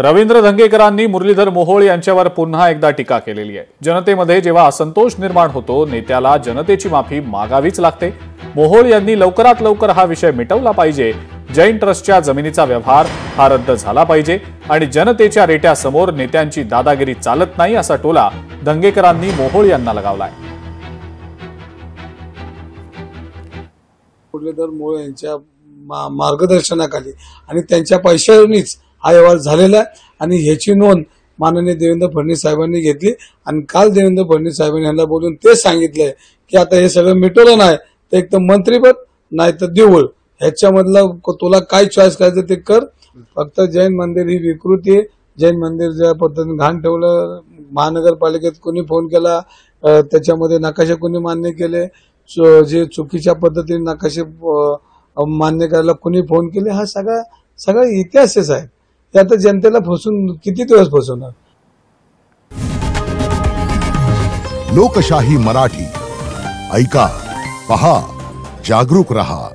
रवींद्र धंगेकरांनी मुरलीधर मोहोळ यांच्यावर पुन्हा एकदा टीका केलेली आहे। जनतेमध्ये जेव्हा असंतोष निर्माण होतो नेत्याला जनतेची माफी मागावीच लागते। मोहोळ यांनी लवकरात लवकर हा विषय मिटवला पाहिजे। जैन ट्रस्टच्या जमिनीचा व्यवहार हा रद्द झाला पाहिजे आणि जनतेच्या रेट्यासमोर नेत्यांची दादागिरी चालत नाही असा टोला धंगेकरांनी मोहोळ यांना लगावलाय। मुरलीधर मोहोळ यांच्या मार्गदर्शनाखाली आणि त्यांच्या पैशावरूनच हा व्यवहार झालेला आहे आणि ह्याची नोंद माननीय देवेंद्र फडणवीस साहेबांनी घेतली आणि काल देवेंद्र फडणवीस साहेबांनी यांना बोलून ते सांगितलंय की आता हे सगळं मिटवलं नाही तर एक तर मंत्रीपद नाही तर देऊळ, ह्याच्यामधला तुला काय चॉईस करायचं ते कर। फक्त जैन मंदिर ही विकृती आहे। जैन मंदिर ज्या पद्धतीने घाण ठेवलं, महानगरपालिकेत कोणी फोन केला, त्याच्यामध्ये नकाशे कोणी मान्य केले, जे चुकीच्या पद्धतीने नकाशे मान्य करायला कोणी फोन केले, हा सगळा इतिहासच आहे। ते आता जनतेला फसवून किती दिवस फसवणार। लोकशाही मराठी ऐका, पहा, जागरूक रहा।